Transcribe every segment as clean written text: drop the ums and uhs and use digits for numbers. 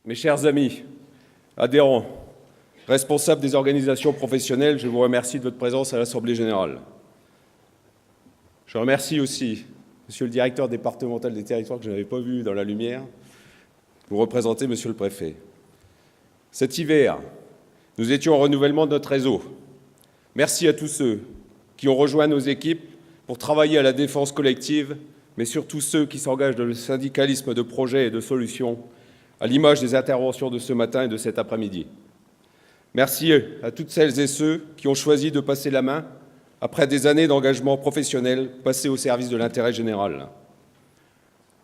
Mes chers amis, adhérents, responsables des organisations professionnelles, je vous remercie de votre présence à l'Assemblée générale. Je remercie aussi Monsieur le directeur départemental des territoires que je n'avais pas vu dans la lumière. Vous représentez Monsieur le préfet. Cet hiver, nous étions au renouvellement de notre réseau. Merci à tous ceux qui ont rejoint nos équipes pour travailler à la défense collective, mais surtout ceux qui s'engagent dans le syndicalisme de projets et de solutions, à l'image des interventions de ce matin et de cet après-midi. Merci à toutes celles et ceux qui ont choisi de passer la main après des années d'engagement professionnel passé au service de l'intérêt général.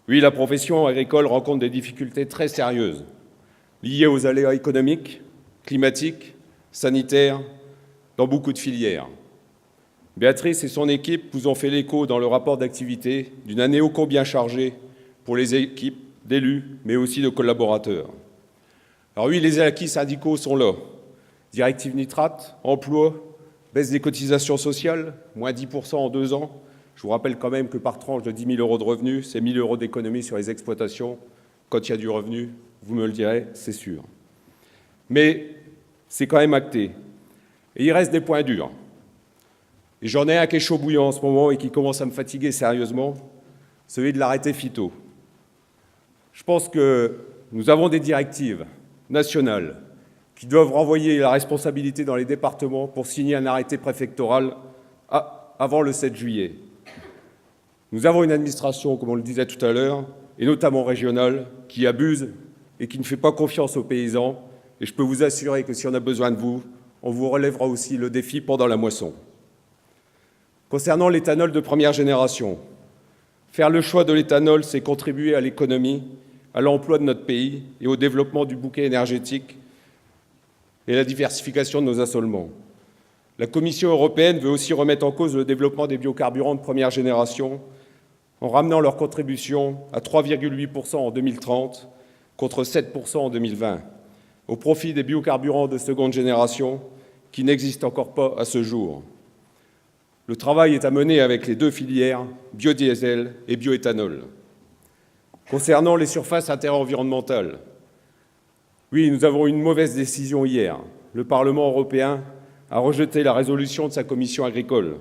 Oui, la profession agricole rencontre des difficultés très sérieuses, liées aux aléas économiques, climatiques, sanitaires, dans beaucoup de filières. Béatrice et son équipe vous ont fait l'écho dans le rapport d'activité d'une année ô combien chargée pour les équipes d'élus, mais aussi de collaborateurs. Alors oui, les acquis syndicaux sont là. Directive nitrate, emploi, baisse des cotisations sociales, moins 10% en 2 ans. Je vous rappelle quand même que par tranche de 10 000 euros de revenus, c'est 1 000 euros d'économie sur les exploitations. Quand il y a du revenu, vous me le direz, c'est sûr. Mais c'est quand même acté. Et il reste des points durs. Et j'en ai un qui est chaud bouillant en ce moment et qui commence à me fatiguer sérieusement, celui de l'arrêté phyto. Je pense que nous avons des directives nationales qui doivent renvoyer la responsabilité dans les départements pour signer un arrêté préfectoral avant le 7 juillet. Nous avons une administration, comme on le disait tout à l'heure, et notamment régionale, qui abuse et qui ne fait pas confiance aux paysans. Et je peux vous assurer que si on a besoin de vous, on vous relèvera aussi le défi pendant la moisson. Concernant l'éthanol de première génération, faire le choix de l'éthanol, c'est contribuer à l'économie, à l'emploi de notre pays et au développement du bouquet énergétique et la diversification de nos assolements. La Commission européenne veut aussi remettre en cause le développement des biocarburants de première génération en ramenant leur contribution à 3,8% en 2030 contre 7% en 2020, au profit des biocarburants de seconde génération qui n'existent encore pas à ce jour. Le travail est à mener avec les 2 filières, biodiesel et bioéthanol. Concernant les surfaces interenvironnementales, oui, nous avons eu une mauvaise décision hier. Le Parlement européen a rejeté la résolution de sa commission agricole.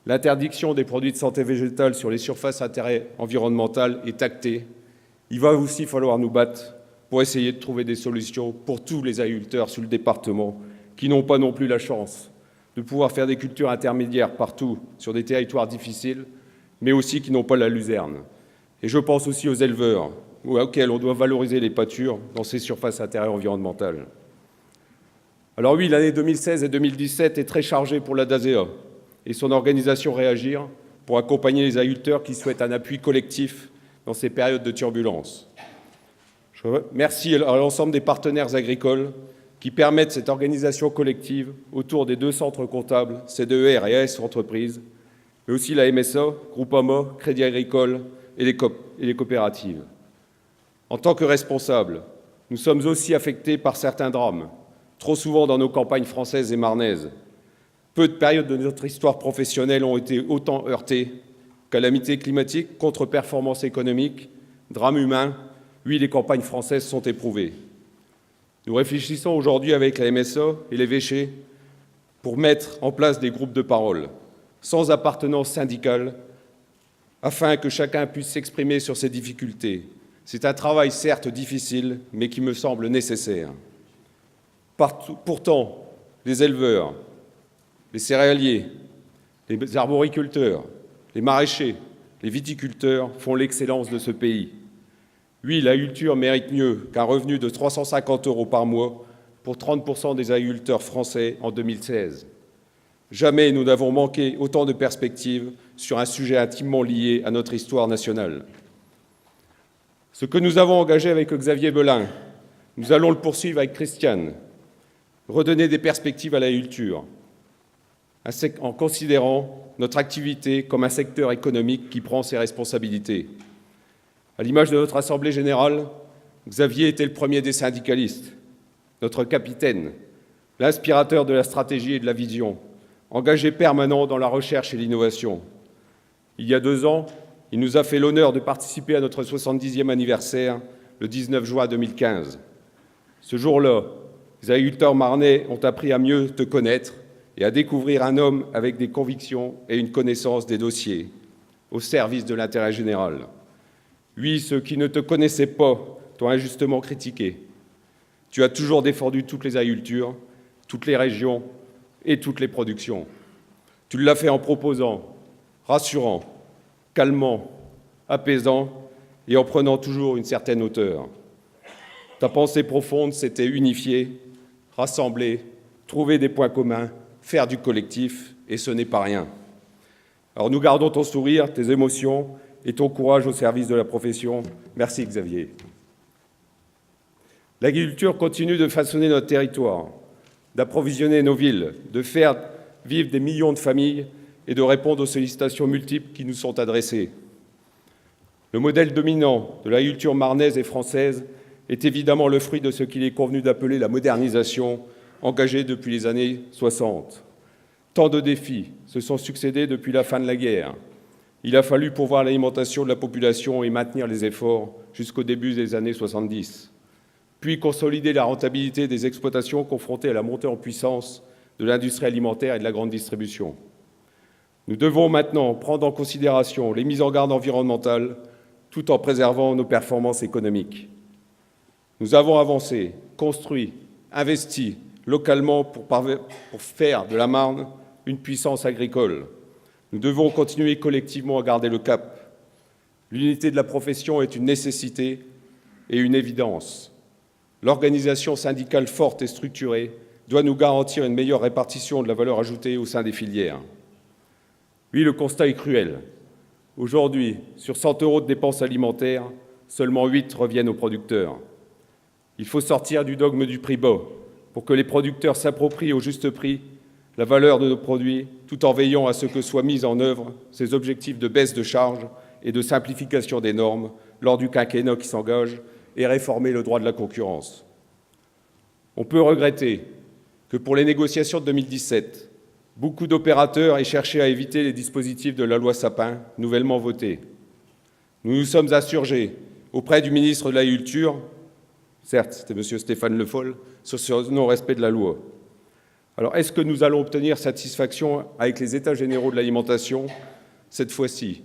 L'interdiction des produits de santé végétale sur les surfaces interenvironnementales est actée. Il va aussi falloir nous battre pour essayer de trouver des solutions pour tous les agriculteurs sur le département qui n'ont pas non plus la chance de pouvoir faire des cultures intermédiaires partout sur des territoires difficiles, mais aussi qui n'ont pas la luzerne. Et je pense aussi aux éleveurs, auxquels on doit valoriser les pâtures dans ces surfaces interenvironnementales. Alors oui, l'année 2016 et 2017 est très chargée pour la DASEA et son organisation Réagir pour accompagner les agriculteurs qui souhaitent un appui collectif dans ces périodes de turbulence. Merci à l'ensemble des partenaires agricoles qui permettent cette organisation collective autour des 2 centres comptables, CDER et AS Entreprises, mais aussi la MSA, Groupama, Crédit Agricole et les coopératives. En tant que responsables, nous sommes aussi affectés par certains drames, trop souvent dans nos campagnes françaises et marnaises. Peu de périodes de notre histoire professionnelle ont été autant heurtées. Calamités climatiques, contre-performance économique, drames humains, oui, les campagnes françaises sont éprouvées. Nous réfléchissons aujourd'hui avec la MSA et l'évêché pour mettre en place des groupes de parole, sans appartenance syndicale, afin que chacun puisse s'exprimer sur ses difficultés. C'est un travail certes difficile, mais qui me semble nécessaire. Pourtant, les éleveurs, les céréaliers, les arboriculteurs, les maraîchers, les viticulteurs font l'excellence de ce pays. Oui, l'agriculture mérite mieux qu'un revenu de 350 € par mois pour 30% des agriculteurs français en 2016. Jamais nous n'avons manqué autant de perspectives sur un sujet intimement lié à notre histoire nationale. Ce que nous avons engagé avec Xavier Belin, nous allons le poursuivre avec Christiane, redonner des perspectives à l'agriculture, en considérant notre activité comme un secteur économique qui prend ses responsabilités. À l'image de notre Assemblée générale, Xavier était le premier des syndicalistes, notre capitaine, l'inspirateur de la stratégie et de la vision, engagé permanent dans la recherche et l'innovation. Il y a 2 ans, il nous a fait l'honneur de participer à notre 70e anniversaire, le 19 juin 2015. Ce jour-là, les agriculteurs marnais ont appris à mieux te connaître et à découvrir un homme avec des convictions et une connaissance des dossiers, au service de l'intérêt général. Oui, ceux qui ne te connaissaient pas t'ont injustement critiqué. Tu as toujours défendu toutes les agricultures, toutes les régions et toutes les productions. Tu l'as fait en proposant, rassurant, calmant, apaisant et en prenant toujours une certaine hauteur. Ta pensée profonde, c'était unifier, rassembler, trouver des points communs, faire du collectif, et ce n'est pas rien. Alors nous gardons ton sourire, tes émotions et ton courage au service de la profession. Merci Xavier. L'agriculture continue de façonner notre territoire, d'approvisionner nos villes, de faire vivre des millions de familles et de répondre aux sollicitations multiples qui nous sont adressées. Le modèle dominant de l'agriculture marnaise et française est évidemment le fruit de ce qu'il est convenu d'appeler la modernisation engagée depuis les années 60. Tant de défis se sont succédés depuis la fin de la guerre. Il a fallu pourvoir l'alimentation de la population et maintenir les efforts jusqu'au début des années 70, puis consolider la rentabilité des exploitations confrontées à la montée en puissance de l'industrie alimentaire et de la grande distribution. Nous devons maintenant prendre en considération les mises en garde environnementales tout en préservant nos performances économiques. Nous avons avancé, construit, investi localement pour faire de la Marne une puissance agricole. Nous devons continuer collectivement à garder le cap. L'unité de la profession est une nécessité et une évidence. L'organisation syndicale forte et structurée doit nous garantir une meilleure répartition de la valeur ajoutée au sein des filières. Oui, le constat est cruel. Aujourd'hui, sur 100 € de dépenses alimentaires, seulement 8 reviennent aux producteurs. Il faut sortir du dogme du prix bas pour que les producteurs s'approprient au juste prix la valeur de nos produits, tout en veillant à ce que soient mis en œuvre ces objectifs de baisse de charges et de simplification des normes lors du quinquennat qui s'engage et réformer le droit de la concurrence. On peut regretter que pour les négociations de 2017, beaucoup d'opérateurs aient cherché à éviter les dispositifs de la loi Sapin, nouvellement votée. Nous nous sommes insurgés auprès du ministre de l'Agriculture, certes, c'était M. Stéphane Le Foll, sur ce non-respect de la loi. Alors, est-ce que nous allons obtenir satisfaction avec les États généraux de l'alimentation cette fois-ci?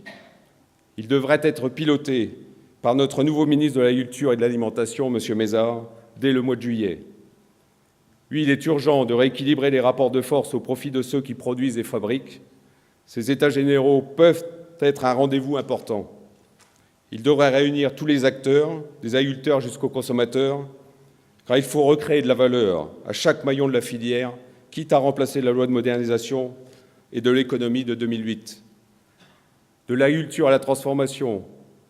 Il devrait être piloté par notre nouveau ministre de l'Agriculture et de l'Alimentation, M. Mézard, dès le mois de juillet. Oui, il est urgent de rééquilibrer les rapports de force au profit de ceux qui produisent et fabriquent. Ces États généraux peuvent être un rendez-vous important. Ils devraient réunir tous les acteurs, des agriculteurs jusqu'aux consommateurs, car il faut recréer de la valeur à chaque maillon de la filière, quitte à remplacer la loi de modernisation et de l'économie de 2008. De l'agriculture à la transformation,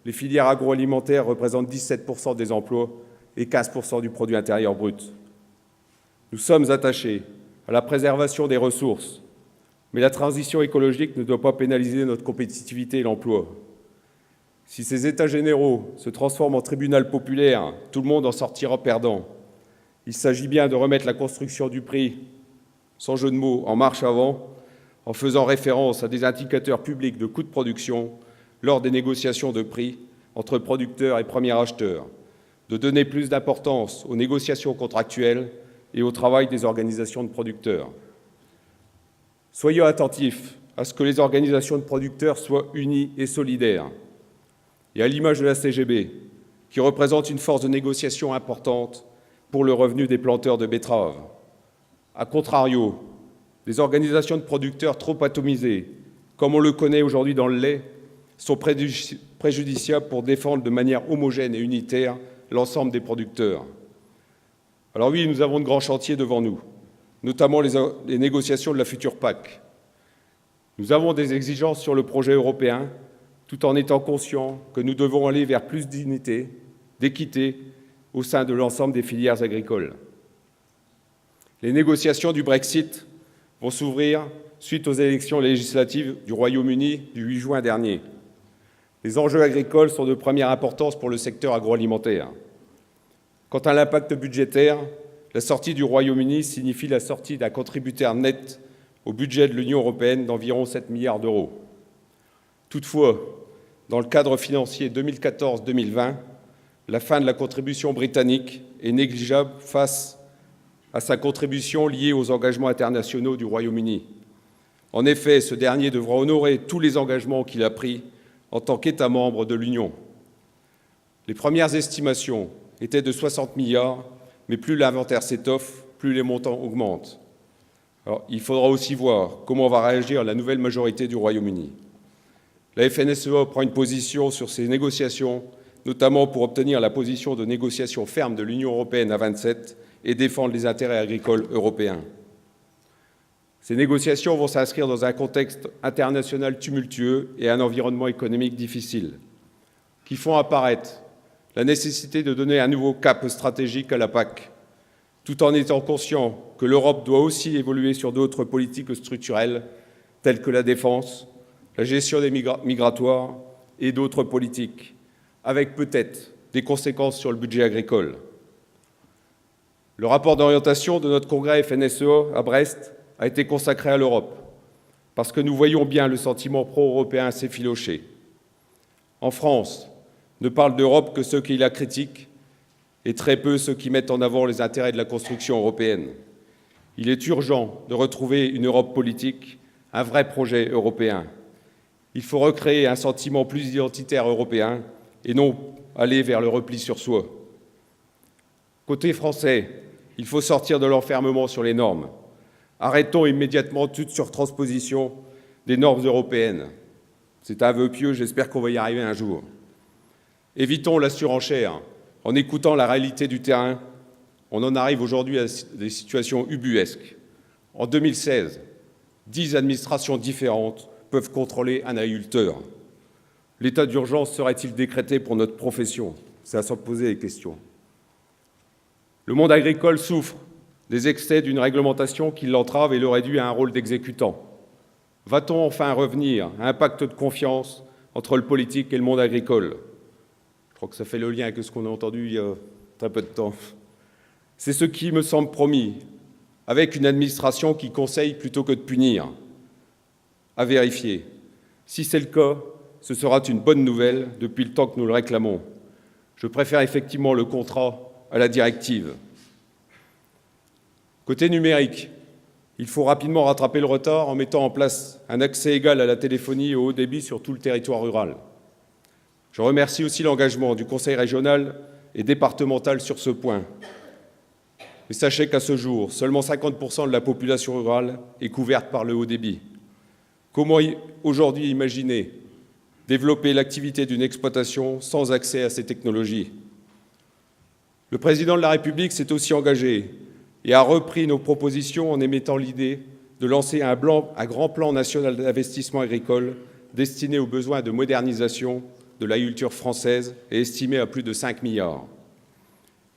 les filières agroalimentaires représentent 17% des emplois et 15% du produit intérieur brut. Nous sommes attachés à la préservation des ressources, mais la transition écologique ne doit pas pénaliser notre compétitivité et l'emploi. Si ces États généraux se transforment en tribunal populaire, tout le monde en sortira perdant. Il s'agit bien de remettre la construction du prix, sans jeu de mots, en marche avant, en faisant référence à des indicateurs publics de coûts de production lors des négociations de prix entre producteurs et premiers acheteurs, de donner plus d'importance aux négociations contractuelles et au travail des organisations de producteurs. Soyons attentifs à ce que les organisations de producteurs soient unies et solidaires. Et à l'image de la CGB, qui représente une force de négociation importante pour le revenu des planteurs de betteraves. A contrario, des organisations de producteurs trop atomisées, comme on le connaît aujourd'hui dans le lait, sont préjudiciables pour défendre de manière homogène et unitaire l'ensemble des producteurs. Alors oui, nous avons de grands chantiers devant nous, notamment les négociations de la future PAC. Nous avons des exigences sur le projet européen, tout en étant conscients que nous devons aller vers plus d'unité, d'équité au sein de l'ensemble des filières agricoles. Les négociations du Brexit vont s'ouvrir suite aux élections législatives du Royaume-Uni du 8 juin dernier. Les enjeux agricoles sont de première importance pour le secteur agroalimentaire. Quant à l'impact budgétaire, la sortie du Royaume-Uni signifie la sortie d'un contributeur net au budget de l'Union européenne d'environ 7 milliards d'euros. Toutefois, dans le cadre financier 2014-2020, la fin de la contribution britannique est négligeable face à sa contribution liée aux engagements internationaux du Royaume-Uni. En effet, ce dernier devra honorer tous les engagements qu'il a pris en tant qu'État membre de l'Union. Les premières estimations étaient de 60 milliards, mais plus l'inventaire s'étoffe, plus les montants augmentent. Alors, il faudra aussi voir comment va réagir la nouvelle majorité du Royaume-Uni. La FNSEA prend une position sur ces négociations, notamment pour obtenir la position de négociation ferme de l'Union européenne à 27 et défendre les intérêts agricoles européens. Ces négociations vont s'inscrire dans un contexte international tumultueux et un environnement économique difficile, qui font apparaître la nécessité de donner un nouveau cap stratégique à la PAC, tout en étant conscient que l'Europe doit aussi évoluer sur d'autres politiques structurelles, telles que la défense, la gestion des migratoires et d'autres politiques, avec peut-être des conséquences sur le budget agricole. Le rapport d'orientation de notre congrès FNSEA à Brest a été consacré à l'Europe, parce que nous voyons bien le sentiment pro-européen s'effilocher. En France, ne parlent d'Europe que ceux qui la critiquent et très peu ceux qui mettent en avant les intérêts de la construction européenne. Il est urgent de retrouver une Europe politique, un vrai projet européen. Il faut recréer un sentiment plus identitaire européen et non aller vers le repli sur soi. Côté français, il faut sortir de l'enfermement sur les normes. Arrêtons immédiatement toute surtransposition des normes européennes. C'est un vœu pieux, j'espère qu'on va y arriver un jour. Évitons la surenchère. En écoutant la réalité du terrain, on en arrive aujourd'hui à des situations ubuesques. En 2016, 10 administrations différentes peuvent contrôler un agriculteur. L'état d'urgence serait-il décrété pour notre profession? C'est à s'en poser les questions. Le monde agricole souffre des excès d'une réglementation qui l'entrave et le réduit à un rôle d'exécutant. Va-t-on enfin revenir à un pacte de confiance entre le politique et le monde agricole? Je crois que ça fait le lien avec ce qu'on a entendu il y a très peu de temps. C'est ce qui me semble promis, avec une administration qui conseille plutôt que de punir. À vérifier. Si c'est le cas, ce sera une bonne nouvelle depuis le temps que nous le réclamons. Je préfère effectivement le contrat à la directive. Côté numérique, il faut rapidement rattraper le retard en mettant en place un accès égal à la téléphonie et au haut débit sur tout le territoire rural. Je remercie aussi l'engagement du Conseil régional et départemental sur ce point. Mais sachez qu'à ce jour, seulement 50% de la population rurale est couverte par le haut débit. Comment aujourd'hui imaginer développer l'activité d'une exploitation sans accès à ces technologies? Le président de la République s'est aussi engagé et a repris nos propositions en émettant l'idée de lancer un grand plan national d'investissement agricole destiné aux besoins de modernisation de l'agriculture française et estimé à plus de 5 milliards.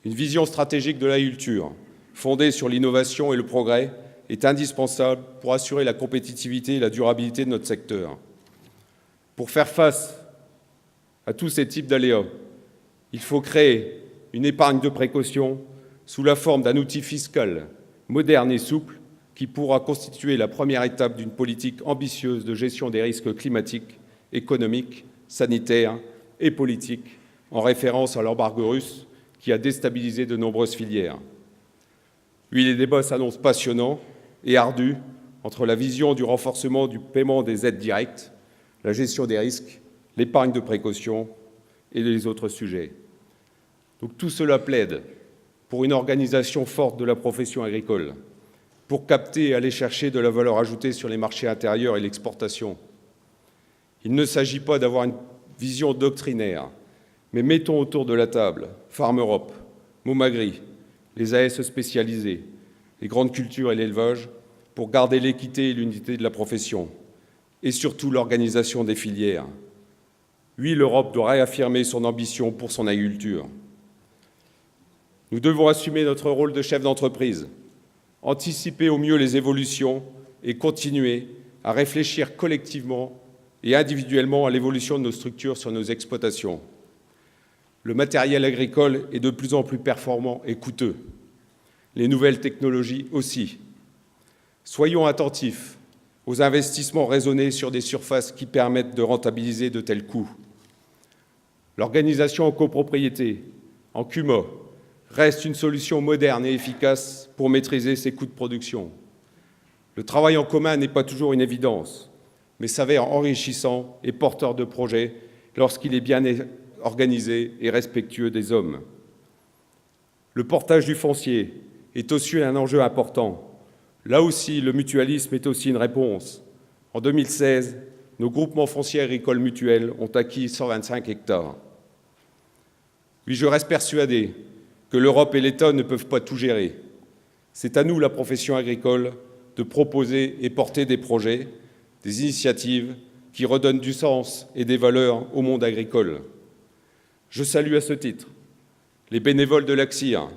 Une vision stratégique de l'agriculture, fondée sur l'innovation et le progrès, est indispensable pour assurer la compétitivité et la durabilité de notre secteur. Pour faire face à tous ces types d'aléas, il faut créer une épargne de précaution sous la forme d'un outil fiscal moderne et souple qui pourra constituer la première étape d'une politique ambitieuse de gestion des risques climatiques, économiques, sanitaires et politiques, en référence à l'embargo russe qui a déstabilisé de nombreuses filières. Oui, les débats s'annoncent passionnants et ardus entre la vision du renforcement du paiement des aides directes, la gestion des risques, l'épargne de précaution et les autres sujets. Donc tout cela plaide pour une organisation forte de la profession agricole, pour capter et aller chercher de la valeur ajoutée sur les marchés intérieurs et l'exportation. Il ne s'agit pas d'avoir une vision doctrinaire, mais mettons autour de la table Farm Europe, Momagri, les AS spécialisés, les grandes cultures et l'élevage, pour garder l'équité et l'unité de la profession, et surtout l'organisation des filières. Oui, l'Europe doit réaffirmer son ambition pour son agriculture. Nous devons assumer notre rôle de chef d'entreprise, anticiper au mieux les évolutions et continuer à réfléchir collectivement et individuellement à l'évolution de nos structures sur nos exploitations. Le matériel agricole est de plus en plus performant et coûteux. Les nouvelles technologies aussi. Soyons attentifs aux investissements raisonnés sur des surfaces qui permettent de rentabiliser de tels coûts. L'organisation en copropriété en CUMA reste une solution moderne et efficace pour maîtriser ses coûts de production. Le travail en commun n'est pas toujours une évidence, mais s'avère enrichissant et porteur de projets lorsqu'il est bien organisé et respectueux des hommes. Le portage du foncier est aussi un enjeu important. Là aussi, le mutualisme est aussi une réponse. En 2016, nos groupements fonciers agricoles mutuels ont acquis 125 hectares. Oui, je reste persuadé que l'Europe et l'État ne peuvent pas tout gérer. C'est à nous, la profession agricole, de proposer et porter des projets, des initiatives qui redonnent du sens et des valeurs au monde agricole. Je salue à ce titre les bénévoles de l'ACSIR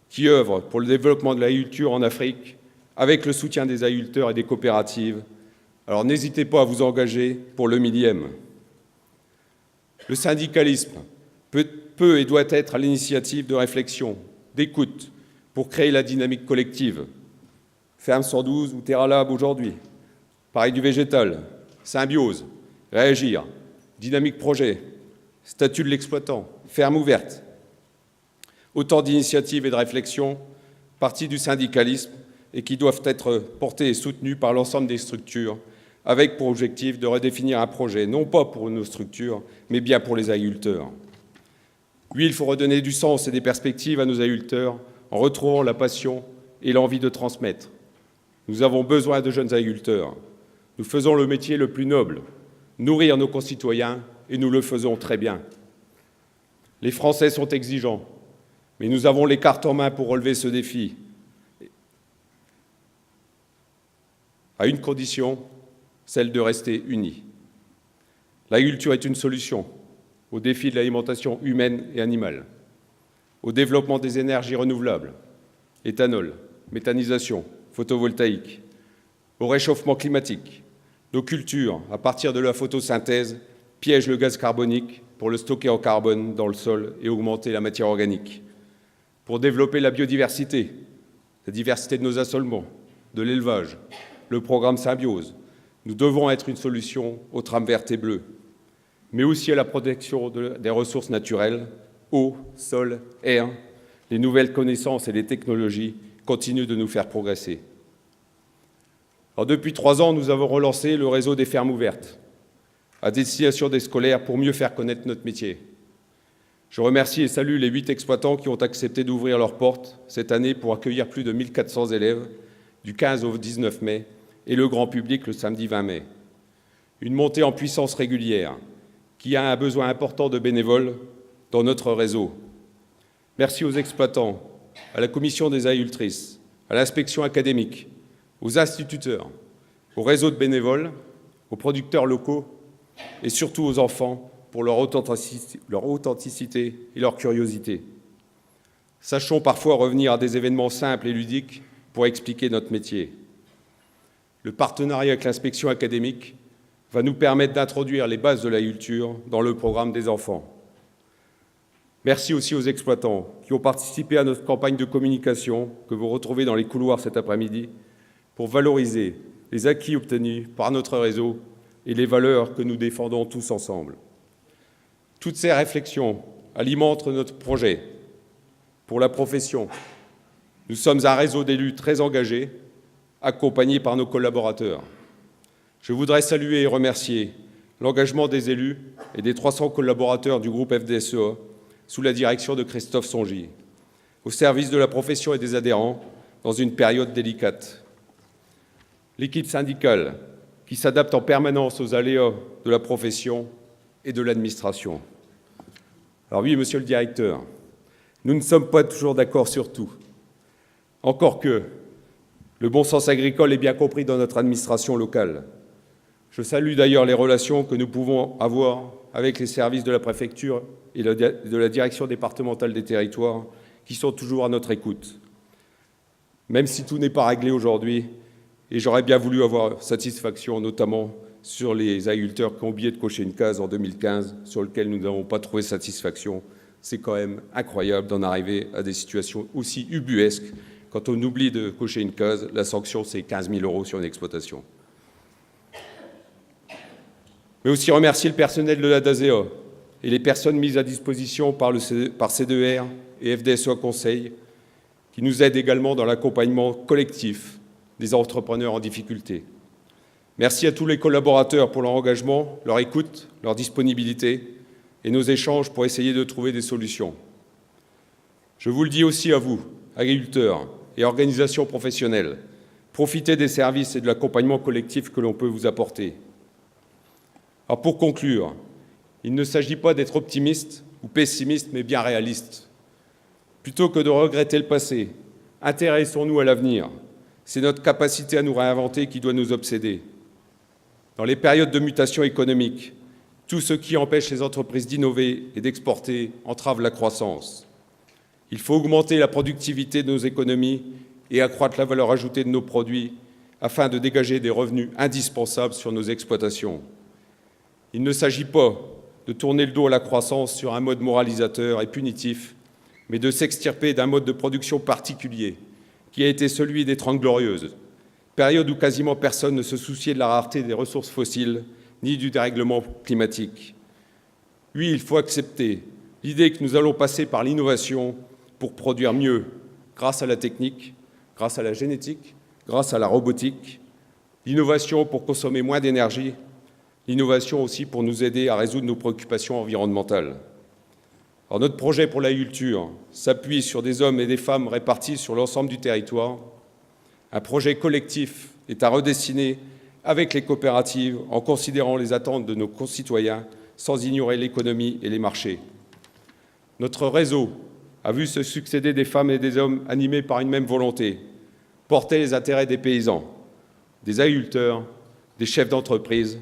qui œuvrent pour le développement de l'agriculture en Afrique avec le soutien des agriculteurs et des coopératives. Alors n'hésitez pas à vous engager pour le 1000e. Le syndicalisme peut et doit être à l'initiative de réflexion, d'écoute, pour créer la dynamique collective. Ferme 112 ou Terra Lab aujourd'hui, pareil du végétal, symbiose, réagir, dynamique projet, statut de l'exploitant, ferme ouverte. Autant d'initiatives et de réflexions parties du syndicalisme et qui doivent être portées et soutenues par l'ensemble des structures avec pour objectif de redéfinir un projet, non pas pour nos structures, mais bien pour les agriculteurs. Oui, il faut redonner du sens et des perspectives à nos agriculteurs en retrouvant la passion et l'envie de transmettre. Nous avons besoin de jeunes agriculteurs. Nous faisons le métier le plus noble, nourrir nos concitoyens, et nous le faisons très bien. Les Français sont exigeants, mais nous avons les cartes en main pour relever ce défi. À une condition, celle de rester unis. L'agriculture est une solution au défi de l'alimentation humaine et animale, au développement des énergies renouvelables, éthanol, méthanisation, photovoltaïque, au réchauffement climatique. Nos cultures, à partir de la photosynthèse, piègent le gaz carbonique pour le stocker en carbone dans le sol et augmenter la matière organique. Pour développer la biodiversité, la diversité de nos assolements, de l'élevage, le programme Symbiose, nous devons être une solution aux trames vertes et bleues, mais aussi à la protection des ressources naturelles, eau, sol, air. Les nouvelles connaissances et les technologies continuent de nous faire progresser. Alors, depuis 3 ans, nous avons relancé le réseau des fermes ouvertes à destination des scolaires pour mieux faire connaître notre métier. Je remercie et salue les 8 exploitants qui ont accepté d'ouvrir leurs portes cette année pour accueillir plus de 1400 élèves du 15 au 19 mai et le grand public le samedi 20 mai. Une montée en puissance régulière qui a un besoin important de bénévoles dans notre réseau. Merci aux exploitants, à la commission des agricultrices, à l'inspection académique, aux instituteurs, au réseau de bénévoles, aux producteurs locaux et surtout aux enfants pour leur authenticité et leur curiosité. Sachons parfois revenir à des événements simples et ludiques pour expliquer notre métier. Le partenariat avec l'inspection académique va nous permettre d'introduire les bases de l'agriculture dans le programme des enfants. Merci aussi aux exploitants qui ont participé à notre campagne de communication que vous retrouvez dans les couloirs cet après-midi pour valoriser les acquis obtenus par notre réseau et les valeurs que nous défendons tous ensemble. Toutes ces réflexions alimentent notre projet pour la profession. Nous sommes un réseau d'élus très engagés, accompagnés par nos collaborateurs. Je voudrais saluer et remercier l'engagement des élus et des 300 collaborateurs du groupe FDSEA sous la direction de Christophe Songy, au service de la profession et des adhérents dans une période délicate. L'équipe syndicale qui s'adapte en permanence aux aléas de la profession et de l'administration. Alors oui, monsieur le directeur, nous ne sommes pas toujours d'accord sur tout. Encore que le bon sens agricole est bien compris dans notre administration locale. Je salue d'ailleurs les relations que nous pouvons avoir avec les services de la préfecture et de la direction départementale des territoires qui sont toujours à notre écoute. Même si tout n'est pas réglé aujourd'hui, et j'aurais bien voulu avoir satisfaction, notamment sur les agriculteurs qui ont oublié de cocher une case en 2015, sur lequel nous n'avons pas trouvé satisfaction. C'est quand même incroyable d'en arriver à des situations aussi ubuesques. Quand on oublie de cocher une case, la sanction, c'est 15 000 € sur une exploitation. Mais aussi remercier le personnel de la DASEA et les personnes mises à disposition par C2R et FDSEA Conseil, qui nous aident également dans l'accompagnement collectif des entrepreneurs en difficulté. Merci à tous les collaborateurs pour leur engagement, leur écoute, leur disponibilité et nos échanges pour essayer de trouver des solutions. Je vous le dis aussi à vous, agriculteurs et organisations professionnelles, profitez des services et de l'accompagnement collectif que l'on peut vous apporter. Alors pour conclure, il ne s'agit pas d'être optimiste ou pessimiste, mais bien réaliste. Plutôt que de regretter le passé, intéressons-nous à l'avenir. C'est notre capacité à nous réinventer qui doit nous obséder. Dans les périodes de mutation économique, tout ce qui empêche les entreprises d'innover et d'exporter entrave la croissance. Il faut augmenter la productivité de nos économies et accroître la valeur ajoutée de nos produits afin de dégager des revenus indispensables sur nos exploitations. Il ne s'agit pas de tourner le dos à la croissance sur un mode moralisateur et punitif, mais de s'extirper d'un mode de production particulier qui a été celui des Trente Glorieuses, période où quasiment personne ne se souciait de la rareté des ressources fossiles ni du dérèglement climatique. Oui, il faut accepter l'idée que nous allons passer par l'innovation pour produire mieux, grâce à la technique, grâce à la génétique, grâce à la robotique, l'innovation pour consommer moins d'énergie, l'innovation aussi pour nous aider à résoudre nos préoccupations environnementales. Alors notre projet pour l'agriculture s'appuie sur des hommes et des femmes répartis sur l'ensemble du territoire. Un projet collectif est à redessiner avec les coopératives en considérant les attentes de nos concitoyens sans ignorer l'économie et les marchés. Notre réseau a vu se succéder des femmes et des hommes animés par une même volonté, porter les intérêts des paysans, des agriculteurs, des chefs d'entreprise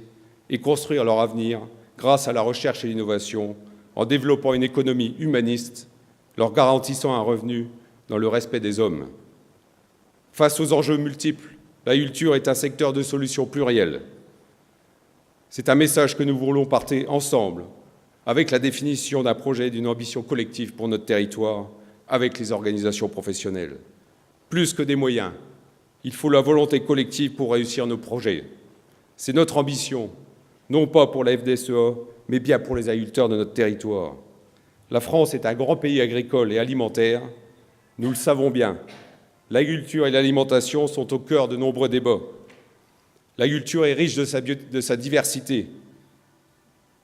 et construire leur avenir grâce à la recherche et l'innovation en développant une économie humaniste, leur garantissant un revenu dans le respect des hommes. Face aux enjeux multiples, l'agriculture est un secteur de solutions plurielles. C'est un message que nous voulons porter ensemble, avec la définition d'un projet et d'une ambition collective pour notre territoire, avec les organisations professionnelles. Plus que des moyens, il faut la volonté collective pour réussir nos projets. C'est notre ambition, non pas pour la FDSEA, mais bien pour les agriculteurs de notre territoire. La France est un grand pays agricole et alimentaire, nous le savons bien. L'agriculture et l'alimentation sont au cœur de nombreux débats. L'agriculture est riche de sa diversité.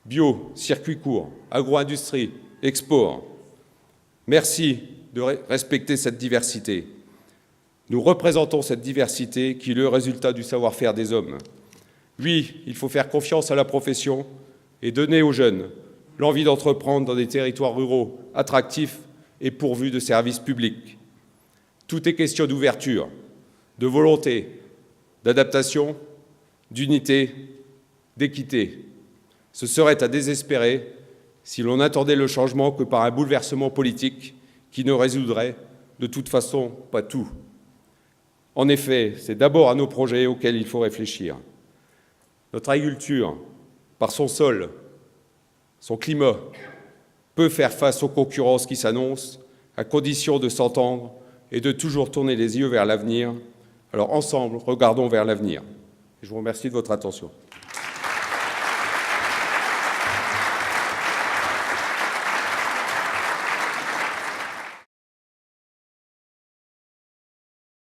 Bio, circuit court, agro-industrie, export. Merci de respecter cette diversité. Nous représentons cette diversité qui est le résultat du savoir-faire des hommes. Oui, il faut faire confiance à la profession et donner aux jeunes l'envie d'entreprendre dans des territoires ruraux attractifs et pourvus de services publics. Tout est question d'ouverture, de volonté, d'adaptation, d'unité, d'équité. Ce serait à désespérer si l'on n'attendait le changement que par un bouleversement politique qui ne résoudrait de toute façon pas tout. En effet, c'est d'abord à nos projets auxquels il faut réfléchir. Notre agriculture, par son sol, son climat, peut faire face aux concurrences qui s'annoncent, à condition de s'entendre et de toujours tourner les yeux vers l'avenir. Alors ensemble, regardons vers l'avenir. Je vous remercie de votre attention.